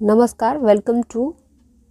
नमस्कार, welcome to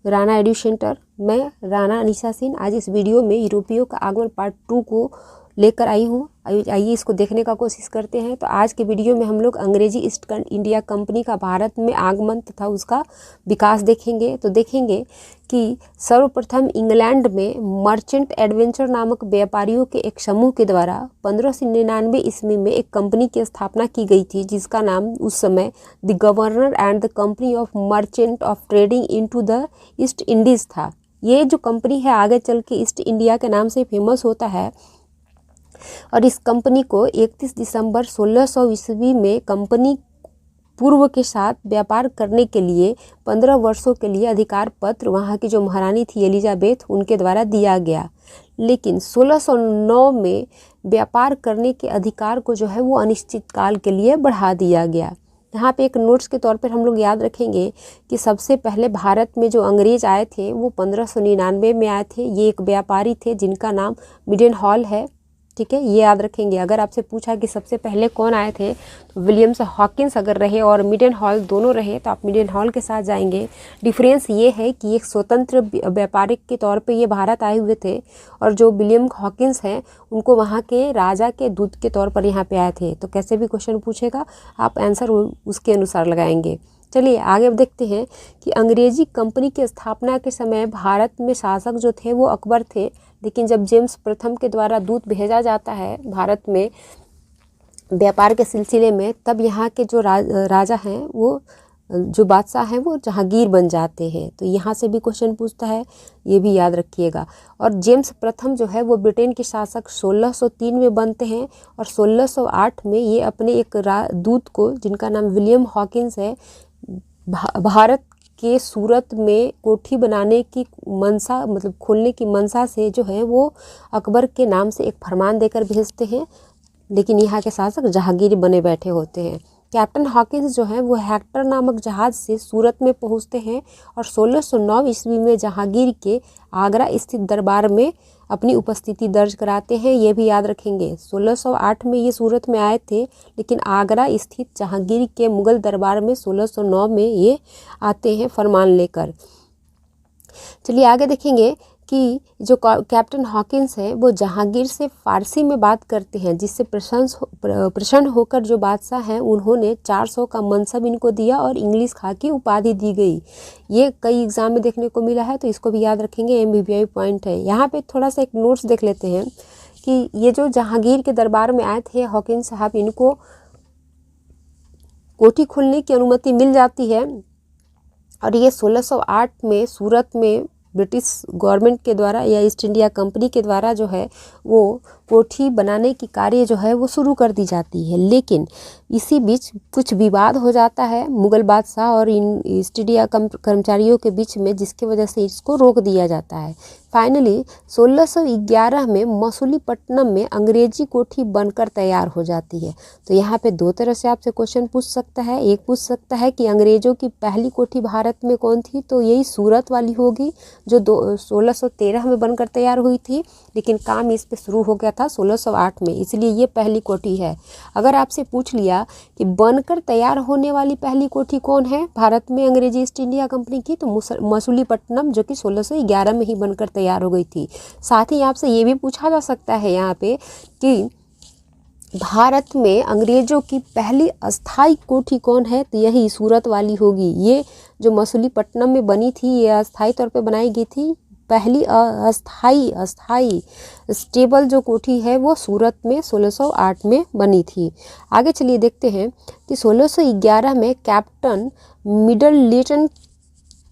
Rana Edu centre. मैं राना अनीसा सिंह आज इस वीडियो में यूरोपियों का आगमन पार्ट 2 को लेकर आई हूँ। आइए इसको देखने का कोशिश करते हैं। तो आज के वीडियो में हम लोग अंग्रेजी ईस्ट इंडिया कंपनी का भारत में आगमन तथा उसका विकास देखेंगे। तो देखेंगे कि सर्वप्रथम इंग्लैंड में मर्चेंट एडवेंचर नामक व्यापारियों के एक समूह के द्वारा 1599 ईस्वी में एक कंपनी की स्थापना की गई थी, जिसका नाम उस समय the governor and the company of merchant of trading into the east Indies था। ये जो कंपनी है आगे चल के ईस्ट इंडिया के नाम से फेमस होता है। और इस कंपनी को 31 दिसंबर 1600 ईस्वी में कंपनी पूर्व के साथ व्यापार करने के लिए 15 वर्षों के लिए अधिकार पत्र वहाँ की जो महारानी थी एलिजाबेथ उनके द्वारा दिया गया। लेकिन 1609 में व्यापार करने के अधिकार को जो है वो अनिश्चित काल के लिए बढ़ा दिया गया। यहाँ पे एक नोट्स के तौर पर हम लोग याद रखेंगे कि सबसे पहले भारत में जो अंग्रेज आए थे वो 1599 में आए थे। ये एक व्यापारी थे जिनका नाम मिडेन हॉल है। ठीक है, ये याद रखेंगे। अगर आपसे पूछा कि सबसे पहले कौन आए थे तो विलियम्स हॉकिंस अगर रहे और मिडेन हॉल दोनों रहे तो आप मिडेन हॉल के साथ जाएंगे। डिफरेंस ये है कि एक स्वतंत्र व्यापारिक के तौर पे ये भारत आए हुए थे और जो विलियम हॉकिंस हैं उनको वहाँ के राजा के दूत के तौर पर यहाँ पे आए थे। तो कैसे भी क्वेश्चन पूछेगा आप आंसर उसके अनुसार लगाएंगे। चलिए आगे अब देखते हैं कि अंग्रेजी कंपनी की स्थापना के समय भारत में शासक जो थे वो अकबर थे। लेकिन जब जेम्स प्रथम के द्वारा दूत भेजा जाता है भारत में व्यापार के सिलसिले में, तब यहाँ के जो राजा हैं वो जो बादशाह हैं वो जहांगीर बन जाते हैं। तो यहाँ से भी क्वेश्चन पूछता है, ये भी याद रखिएगा। और जेम्स प्रथम जो है वो ब्रिटेन के शासक 1603 में बनते हैं और 1608 में ये अपने एक दूत को जिनका नाम विलियम हॉकिंस है भारत के सूरत में कोठी बनाने की मंशा मतलब खोलने की मंशा से जो है वो अकबर के नाम से एक फरमान देकर भेजते हैं। लेकिन यहाँ के शासक जहांगीर बने बैठे होते हैं। कैप्टन हॉकिंस जो है वो हेक्टर नामक जहाज़ से सूरत में पहुँचते हैं और 1609 ईस्वी में जहांगीर के आगरा स्थित दरबार में अपनी उपस्थिति दर्ज कराते हैं। ये भी याद रखेंगे। 1608 में ये सूरत में आए थे, लेकिन आगरा स्थित जहांगीर के मुगल दरबार में 1609 में ये आते हैं फरमान लेकर। चलिए आगे देखेंगे कि जो कैप्टन हॉकिंस है वो जहांगीर से फ़ारसी में बात करते हैं, जिससे प्रसन्न होकर जो बादशाह हैं उन्होंने 400 का मनसब इनको दिया और इंग्लिश खां की उपाधि दी गई। ये कई एग्जाम में देखने को मिला है, तो इसको भी याद रखेंगे। MBBI पॉइंट है। यहाँ पे थोड़ा सा एक नोट्स देख लेते हैं कि ये जो जहांगीर के दरबार में आए थे हॉकिंस साहब, इनको कोठी खोलने की अनुमति मिल जाती है और ये 1608 में सूरत में ब्रिटिश गवर्नमेंट के द्वारा या ईस्ट इंडिया कंपनी के द्वारा जो है वो कोठी बनाने की कार्य जो है वो शुरू कर दी जाती है। लेकिन इसी बीच कुछ विवाद हो जाता है मुगल बादशाह और इन ईस्ट इंडिया कर्मचारियों के बीच में, जिसकी वजह से इसको रोक दिया जाता है। फाइनली 1611 में मसूलीपट्टनम में अंग्रेजी कोठी बनकर तैयार हो जाती है। तो यहाँ पे दो तरह से आपसे क्वेश्चन पूछ सकता है। एक पूछ सकता है कि अंग्रेज़ों की पहली कोठी भारत में कौन थी, तो यही सूरत वाली होगी जो 1613 में बनकर तैयार हुई थी, लेकिन काम इस पे शुरू हो गया था 1608 में, इसलिए ये पहली कोठी है। अगर आपसे पूछ लिया कि बनकर तैयार होने वाली पहली कोठी कौन है भारत में अंग्रेजी ईस्ट इंडिया कंपनी की, तो मसूलीपट्टनम जो कि 1611 में ही बनकर तैयार हो गई थी। साथ ही आपसे ये भी पूछा जा सकता है यहाँ पे कि भारत में अंग्रेज़ों की पहली अस्थाई कोठी कौन है, तो यही सूरत वाली होगी। ये जो मसूलीपट्टनम में बनी थी ये अस्थाई तौर पे बनाई गई थी। पहली अस्थाई स्टेबल जो कोठी है वो सूरत में 1608 में बनी थी। आगे चलिए देखते हैं कि 1611 में कैप्टन मिडलटन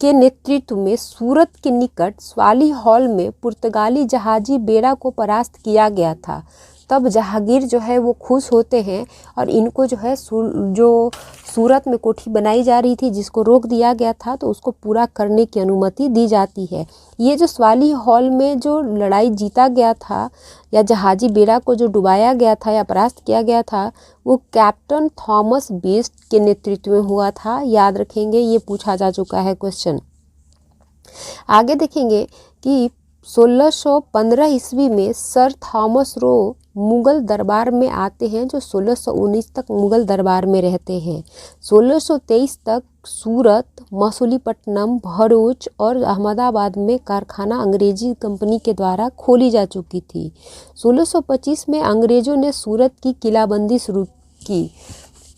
के नेतृत्व में सूरत के निकट स्वाली हॉल में पुर्तगाली जहाजी बेड़ा को परास्त किया गया था। तब जहांगीर जो है वो खुश होते हैं और इनको जो है जो सूरत में कोठी बनाई जा रही थी जिसको रोक दिया गया था, तो उसको पूरा करने की अनुमति दी जाती है। ये जो स्वाली हॉल में जो लड़ाई जीता गया था या जहाजी बेड़ा को जो डुबाया गया था या परास्त किया गया था, वो कैप्टन थॉमस बेस्ट के नेतृत्व में हुआ था। याद रखेंगे, ये पूछा जा चुका है क्वेश्चन। आगे देखेंगे कि 1615 ईस्वी में सर थॉमस रो मुगल दरबार में आते हैं, जो 1619 तक मुगल दरबार में रहते हैं। 1623 तक सूरत, मसूलीपट्टनम, भरूच और अहमदाबाद में कारखाना अंग्रेजी कंपनी के द्वारा खोली जा चुकी थी। 1625 में अंग्रेजों ने सूरत की किलाबंदी शुरू की।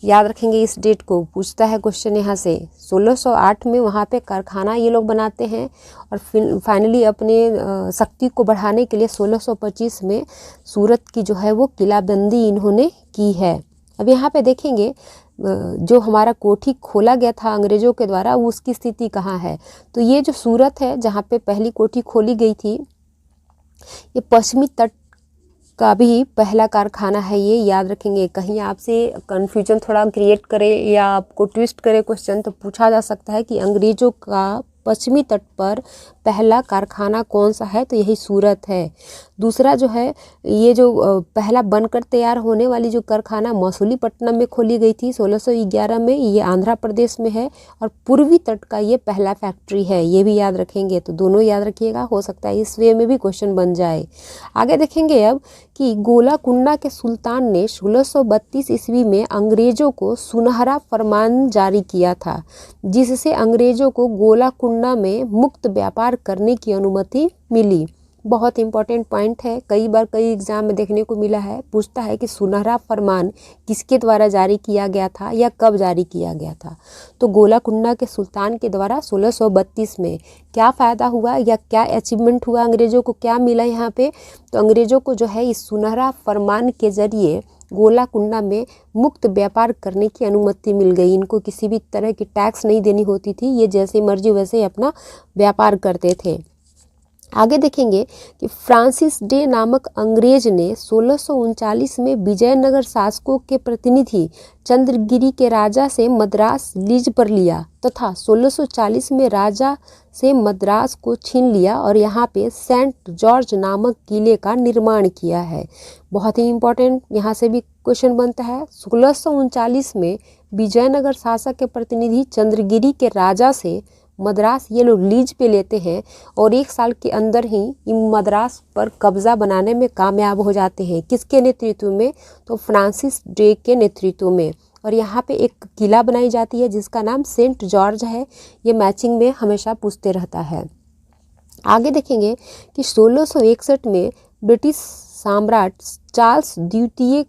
याद रखेंगे इस डेट को, पूछता है क्वेश्चन यहाँ से। 1608 में वहाँ पे कारखाना ये लोग बनाते हैं और फिर फाइनली अपने शक्ति को बढ़ाने के लिए 1625 में सूरत की जो है वो किलाबंदी इन्होंने की है। अब यहाँ पे देखेंगे जो हमारा कोठी खोला गया था अंग्रेज़ों के द्वारा, उसकी स्थिति कहाँ है। तो ये जो सूरत है जहाँ पे पहली कोठी खोली गई थी, ये पश्चिमी तट का भी पहला कारखाना है। ये याद रखेंगे। कहीं आपसे कन्फ्यूजन थोड़ा क्रिएट करे या आपको ट्विस्ट करे क्वेश्चन, तो पूछा जा सकता है कि अंग्रेज़ों का पश्चिमी तट पर पहला कारखाना कौन सा है, तो यही सूरत है। दूसरा जो है, ये जो पहला बनकर तैयार होने वाली जो कारखाना मसूलीपट्टनम में खोली गई थी 1611 में, ये आंध्र प्रदेश में है। और पूर्वी तट का ये पहला फैक्ट्री है, ये भी याद रखेंगे। तो दोनों याद रखिएगा, हो सकता है इस वे में भी क्वेश्चन बन जाए। आगे देखेंगे अब कि गोलाकुंडा के सुल्तान ने 1632 ईस्वी में अंग्रेज़ों को सुनहरा फरमान जारी किया था, जिससे अंग्रेज़ों को गोलाकुंडा में मुक्त व्यापार करने की अनुमति मिली। बहुत इंपॉर्टेंट पॉइंट है, कई बार कई एग्जाम में देखने को मिला है। पूछता है कि सुनहरा फरमान किसके द्वारा जारी किया गया था या कब जारी किया गया था। तो गोलाकुंडा के सुल्तान के द्वारा 1632 में। क्या फ़ायदा हुआ या क्या अचीवमेंट हुआ, अंग्रेज़ों को क्या मिला यहाँ पे, तो अंग्रेज़ों को जो है इस सुनहरा फरमान के ज़रिए गोलाकुंडा में मुक्त व्यापार करने की अनुमति मिल गई। इनको किसी भी तरह की टैक्स नहीं देनी होती थी, ये जैसे मर्जी वैसे अपना व्यापार करते थे। आगे देखेंगे कि फ्रांसिस डे नामक अंग्रेज ने 1639 में विजयनगर शासकों के प्रतिनिधि चंद्रगिरी के राजा से मद्रास लीज पर लिया तथा 1640 में राजा से मद्रास को छीन लिया और यहाँ पे सेंट जॉर्ज नामक किले का निर्माण किया है। बहुत ही इम्पोर्टेंट, यहाँ से भी क्वेश्चन बनता है। 1639 में विजयनगर शासक के प्रतिनिधि चंद्रगिरी के राजा से मद्रास ये लोग लीज पे लेते हैं और 1 साल के अंदर ही इन मद्रास पर कब्जा बनाने में कामयाब हो जाते हैं। किसके नेतृत्व में, तो फ्रांसिस डे के नेतृत्व में। और यहाँ पे एक किला बनाई जाती है जिसका नाम सेंट जॉर्ज है। ये मैचिंग में हमेशा पूछते रहता है। आगे देखेंगे कि 1661 में ब्रिटिश सम्राट चार्ल्स द्वितीय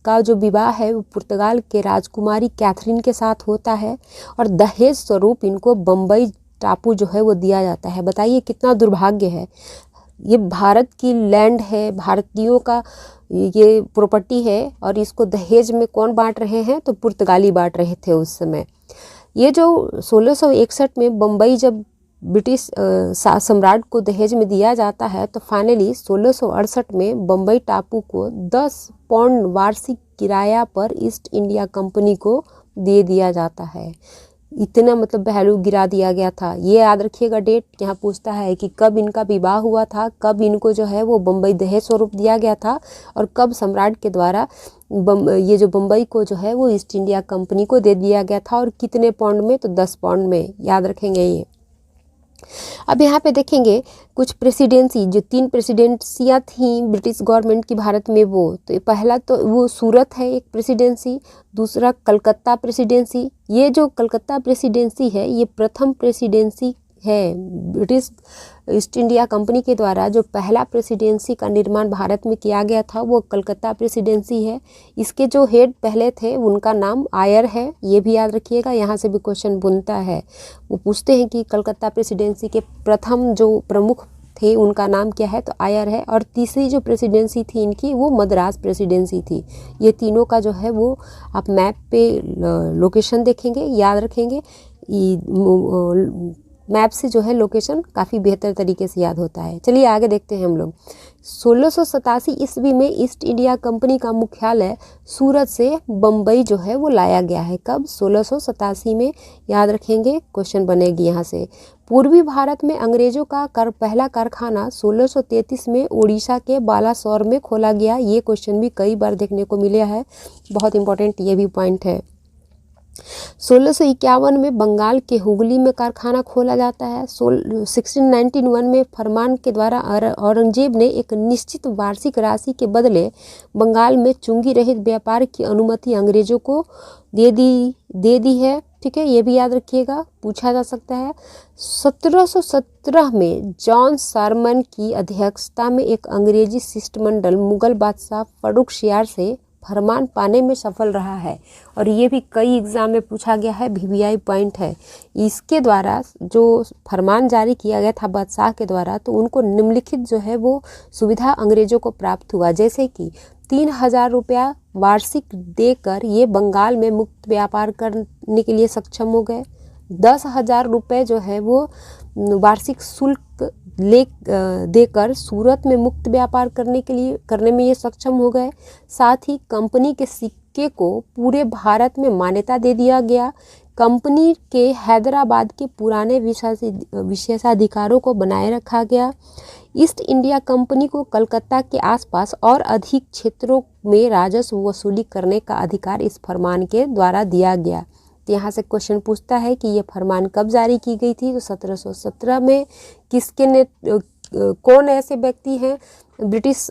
का जो विवाह है वो पुर्तगाल के राजकुमारी कैथरीन के साथ होता है और दहेज स्वरूप इनको बम्बई टापू जो है वो दिया जाता है। बताइए कितना दुर्भाग्य है। ये भारत की लैंड है, भारतीयों का ये प्रॉपर्टी है और इसको दहेज में कौन बांट रहे हैं, तो पुर्तगाली बांट रहे थे उस समय। ये जो 1661 में बम्बई जब ब्रिटिश सम्राट को दहेज में दिया जाता है, तो फाइनली 1668 में बम्बई टापू को 10 पाउंड वार्षिक किराया पर ईस्ट इंडिया कंपनी को दे दिया जाता है। इतना मतलब वैल्यू गिरा दिया गया था। ये याद रखिएगा डेट। यहाँ पूछता है कि कब इनका विवाह हुआ था, कब इनको जो है वो बम्बई दहेज स्वरूप दिया गया था और कब सम्राट के द्वारा ये जो बम्बई को जो है वो ईस्ट इंडिया कंपनी को दे दिया गया था और कितने पाउंड में, तो 10 पाउंड में। याद रखेंगे ये। अब यहाँ पे देखेंगे कुछ प्रेसिडेंसी, जो 3 प्रेसिडेंसियाँ थी ब्रिटिश गवर्नमेंट की भारत में, वो तो पहला तो वो सूरत है एक प्रेसिडेंसी, दूसरा कलकत्ता प्रेसिडेंसी। ये जो कलकत्ता प्रेसिडेंसी है ये प्रथम प्रेसिडेंसी है। ब्रिटिश ईस्ट इंडिया कंपनी के द्वारा जो पहला प्रेसिडेंसी का निर्माण भारत में किया गया था वो कलकत्ता प्रेसिडेंसी है। इसके जो हेड पहले थे उनका नाम आयर है, ये भी याद रखिएगा। यहाँ से भी क्वेश्चन बनता है, वो पूछते हैं कि कलकत्ता प्रेसिडेंसी के प्रथम जो प्रमुख थे उनका नाम क्या है, तो आयर है। और तीसरी जो प्रेसिडेंसी थी इनकी वो मद्रास प्रेसिडेंसी थी। ये तीनों का जो है वो आप मैप पे लोकेशन देखेंगे, याद रखेंगे। मैप से जो है लोकेशन काफ़ी बेहतर तरीके से याद होता है। चलिए आगे देखते हैं हम लोग। 1687 ईस्वी में ईस्ट इंडिया कंपनी का मुख्यालय सूरत से बम्बई जो है वो लाया गया है। कब? 1687 में। याद रखेंगे, क्वेश्चन बनेगी यहाँ से। पूर्वी भारत में अंग्रेजों का पहला कारखाना 1633 में उड़ीसा के बालासोर में खोला गया। ये क्वेश्चन भी कई बार देखने को मिला है, बहुत इंपॉर्टेंट ये भी पॉइंट है। 1651 में बंगाल के हुगली में कारखाना खोला जाता है। 1691 में फरमान के द्वारा औरंगजेब ने एक निश्चित वार्षिक राशि के बदले बंगाल में चुंगी रहित व्यापार की अनुमति अंग्रेजों को दे दी है। ठीक है, ये भी याद रखिएगा, पूछा जा सकता है। 1717 में जॉन सारमन की अध्यक्षता में एक अंग्रेजी शिष्टमंडल मुगल बादशाह फर्रुखशियार से फरमान पाने में सफल रहा है, और ये भी कई एग्जाम में पूछा गया है, VVI पॉइंट है। इसके द्वारा जो फरमान जारी किया गया था बादशाह के द्वारा, तो उनको निम्नलिखित जो है वो सुविधा अंग्रेजों को प्राप्त हुआ, जैसे कि 3000 रुपया वार्षिक देकर ये बंगाल में मुक्त व्यापार करने के लिए सक्षम हो गए। 10,000 रुपये जो है वो वार्षिक शुल्क देकर सूरत में मुक्त व्यापार करने में ये सक्षम हो गए। साथ ही कंपनी के सिक्के को पूरे भारत में मान्यता दे दिया गया। कंपनी के हैदराबाद के पुराने विशेषाधिकारों को बनाए रखा गया। ईस्ट इंडिया कंपनी को कलकत्ता के आसपास और अधिक क्षेत्रों में राजस्व वसूली करने का अधिकार इस फरमान के द्वारा दिया गया। तो यहाँ से क्वेश्चन पूछता है कि ये फरमान कब जारी की गई थी, तो 1717 में। कौन ऐसे व्यक्ति हैं ब्रिटिश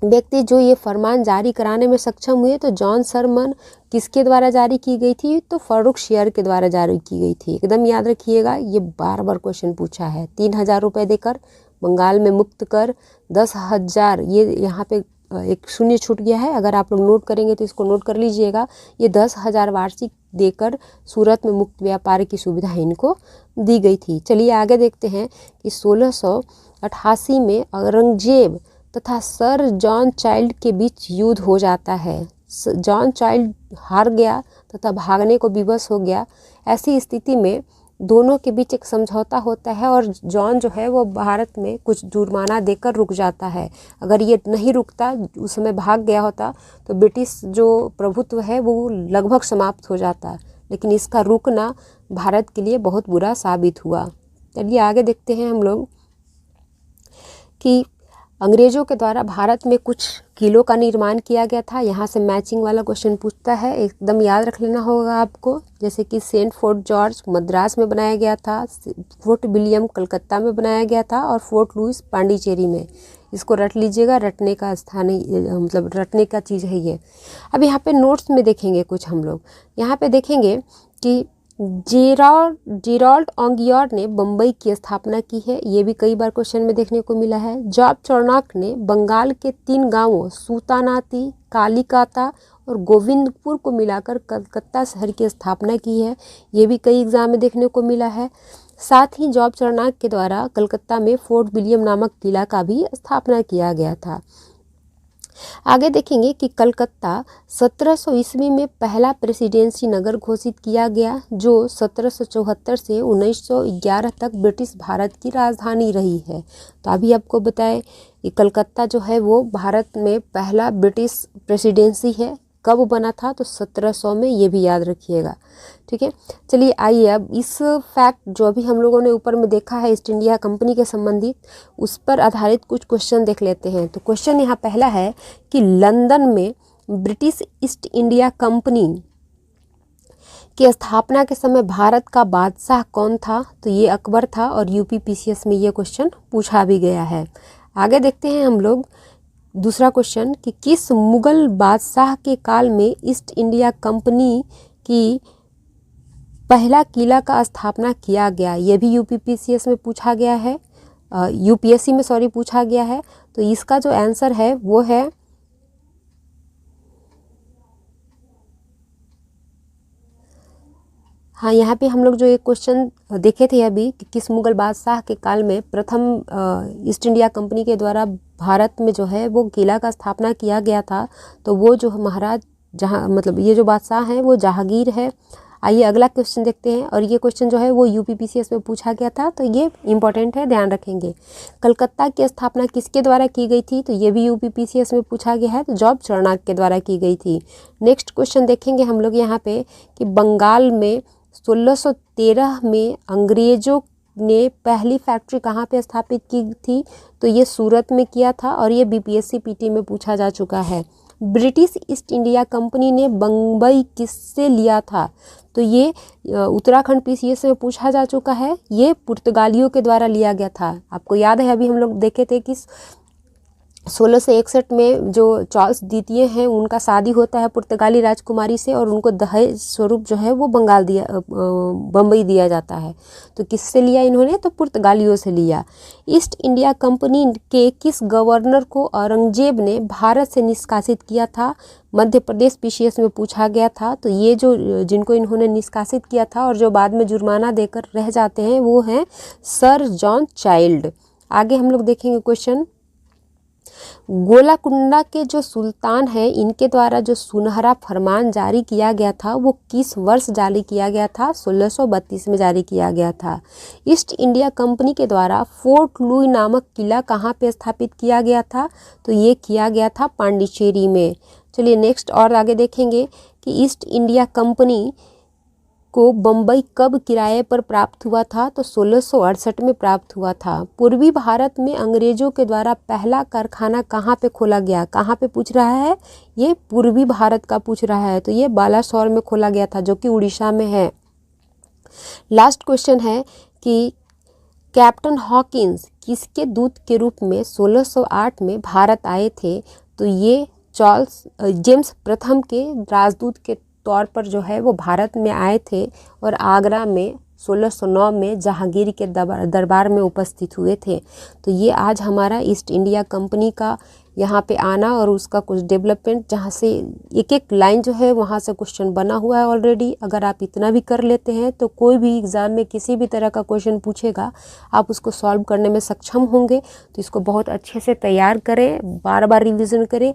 व्यक्ति जो ये फरमान जारी कराने में सक्षम हुए, तो जॉन सरमन। किसके द्वारा जारी की गई थी, तो फर्रुखशियार के द्वारा जारी की गई थी। एकदम याद रखिएगा, ये बार बार क्वेश्चन पूछा है। 3000 रुपये देकर बंगाल में मुक्त कर, 10,000, ये यहाँ पे एक शून्य छूट गया है, अगर आप लोग नोट करेंगे तो इसको नोट कर लीजिएगा। ये 10,000 वार्षिक देकर सूरत में मुक्त व्यापार की सुविधा इनको दी गई थी। चलिए आगे देखते हैं कि 1688 में औरंगजेब तथा सर जॉन चाइल्ड के बीच युद्ध हो जाता है। जॉन चाइल्ड हार गया तथा भागने को विवश हो गया। ऐसी स्थिति में दोनों के बीच एक समझौता होता है, और जॉन जो है वो भारत में कुछ जुर्माना देकर रुक जाता है। अगर ये नहीं रुकता, उस समय भाग गया होता, तो ब्रिटिश जो प्रभुत्व है वो लगभग समाप्त हो जाता। लेकिन इसका रुकना भारत के लिए बहुत बुरा साबित हुआ। चलिए आगे देखते हैं हम लोग कि अंग्रेज़ों के द्वारा भारत में कुछ किलों का निर्माण किया गया था। यहाँ से मैचिंग वाला क्वेश्चन पूछता है, एकदम याद रख लेना होगा आपको। जैसे कि सेंट फोर्ट जॉर्ज मद्रास में बनाया गया था, फोर्ट विलियम कलकत्ता में बनाया गया था, और फोर्ट लुइस पांडिचेरी में। इसको रट लीजिएगा, रटने का स्थान है, मतलब रटने का चीज़ है ये। अब यहाँ पे नोट्स में देखेंगे कुछ हम लोग, यहाँ पे देखेंगे कि जेराल्ड ऑंगियर ने बम्बई की स्थापना की है, ये भी कई बार क्वेश्चन में देखने को मिला है। जॉब चार्नक ने बंगाल के 3 गांवों सूतानाती, कालीकाता और गोविंदपुर को मिलाकर कलकत्ता शहर की स्थापना की है, ये भी कई एग्जाम में देखने को मिला है। साथ ही जॉब चार्नक के द्वारा कलकत्ता में फोर्ट विलियम नामक किला का भी स्थापना किया गया था। आगे देखेंगे कि कलकत्ता 1700 ईस्वी में पहला प्रेसिडेंसी नगर घोषित किया गया, जो 1774 से 1911 तक ब्रिटिश भारत की राजधानी रही है। तो अभी आपको बताएं कि कलकत्ता जो है वो भारत में पहला ब्रिटिश प्रेसिडेंसी है। कब बना था, तो 1700 में, ये भी याद रखिएगा। ठीक है, चलिए आइए अब इस फैक्ट जो अभी हम लोगों ने ऊपर में देखा है ईस्ट इंडिया कंपनी के संबंधित, उस पर आधारित कुछ क्वेश्चन देख लेते हैं। तो क्वेश्चन यहाँ पहला है कि लंदन में ब्रिटिश ईस्ट इंडिया कंपनी की स्थापना के समय भारत का बादशाह कौन था, तो ये अकबर था, और UPPCS में ये क्वेश्चन पूछा भी गया है। आगे देखते हैं हम लोग दूसरा क्वेश्चन कि किस मुगल बादशाह के काल में ईस्ट इंडिया कंपनी की पहला किला का स्थापना किया गया, यह भी UPPCS में पूछा गया है, UPSC में सॉरी पूछा गया है। तो इसका जो आंसर है वो है हाँ, यहाँ पे हम लोग जो एक क्वेश्चन देखे थे अभी कि किस मुगल बादशाह के काल में प्रथम ईस्ट इंडिया कंपनी के द्वारा भारत में जो है वो किला का स्थापना किया गया था, तो वो जो महाराज जहाँ मतलब ये जो बादशाह हैं वो जहांगीर है। आइए अगला क्वेश्चन देखते हैं, और ये क्वेश्चन जो है वो UPPCS में पूछा गया था, तो ये इंपॉर्टेंट है, ध्यान रखेंगे। कलकत्ता की स्थापना किसके द्वारा की गई थी, तो ये भी UPPCS में पूछा गया है, तो जॉब चार्नक के द्वारा की गई थी। नेक्स्ट क्वेश्चन देखेंगे हम लोग यहाँ पे कि बंगाल में 1613 में अंग्रेजों ने पहली फैक्ट्री कहाँ पे स्थापित की थी, तो ये सूरत में किया था, और ये BPSC PT में पूछा जा चुका है। ब्रिटिश ईस्ट इंडिया कंपनी ने बम्बई किससे लिया था? तो ये उत्तराखंड पीसीएस में पूछा जा चुका है। ये पुर्तगालियों के द्वारा लिया गया था। आपको याद है अभी हम लोग देखे थे कि 1661 में जो चार्ल्स द्वितीय हैं उनका शादी होता है पुर्तगाली राजकुमारी से और उनको दहेज स्वरूप जो है वो बम्बई दिया जाता है। तो किससे लिया इन्होंने? तो पुर्तगालियों से लिया। ईस्ट इंडिया कंपनी के किस गवर्नर को औरंगजेब ने भारत से निष्कासित किया था? मध्य प्रदेश पीसीएस में पूछा गया था। तो ये जो जिनको इन्होंने निष्कासित किया था और जो बाद में जुर्माना देकर रह जाते हैं वो हैं सर जॉन चाइल्ड। आगे हम लोग देखेंगे क्वेश्चन। गोलाकुंडा के जो सुल्तान हैं इनके द्वारा जो सुनहरा फरमान जारी किया गया था वो किस वर्ष जारी किया गया था? 1632 में जारी किया गया था। ईस्ट इंडिया कंपनी के द्वारा फोर्ट लुई नामक किला कहाँ पे स्थापित किया गया था? तो ये किया गया था पांडिचेरी में। चलिए नेक्स्ट और आगे देखेंगे कि ईस्ट इंडिया कंपनी को बम्बई कब किराए पर प्राप्त हुआ था? तो 1668 में प्राप्त हुआ था। पूर्वी भारत में अंग्रेजों के द्वारा पहला कारखाना कहाँ पे खोला गया? कहाँ पे पूछ रहा है? ये पूर्वी भारत का पूछ रहा है। तो ये बालासोर में खोला गया था जो कि उड़ीसा में है। लास्ट क्वेश्चन है कि कैप्टन हॉकिंस किसके दूत के रूप में 1608 में भारत आए थे? तो ये जेम्स प्रथम के राजदूत के तौर पर जो है वो भारत में आए थे और आगरा में 1609 में जहांगीर के दरबार में उपस्थित हुए थे। तो ये आज हमारा ईस्ट इंडिया कंपनी का यहाँ पे आना और उसका कुछ डेवलपमेंट, जहाँ से एक एक लाइन जो है वहाँ से क्वेश्चन बना हुआ है ऑलरेडी। अगर आप इतना भी कर लेते हैं तो कोई भी एग्ज़ाम में किसी भी तरह का क्वेश्चन पूछेगा आप उसको सॉल्व करने में सक्षम होंगे। तो इसको बहुत अच्छे से तैयार करें, बार बार रिविज़न करें।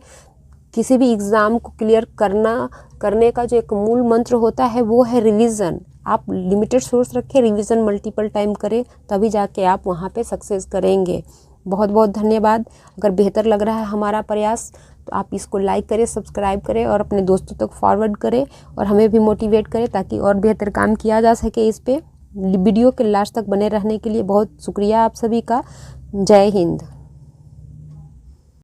किसी भी एग्ज़ाम को क्लियर करने का जो एक मूल मंत्र होता है वो है रिवीजन। आप लिमिटेड सोर्स रखें, रिवीजन मल्टीपल टाइम करें, तभी जाके आप वहाँ पे सक्सेस करेंगे। बहुत बहुत धन्यवाद। अगर बेहतर लग रहा है हमारा प्रयास तो आप इसको लाइक करें, सब्सक्राइब करें और अपने दोस्तों तक फॉरवर्ड करें और हमें भी मोटिवेट करें ताकि और बेहतर काम किया जा सके। इस पे वीडियो के लास्ट तक बने रहने के लिए बहुत शुक्रिया आप सभी का। जय हिंद।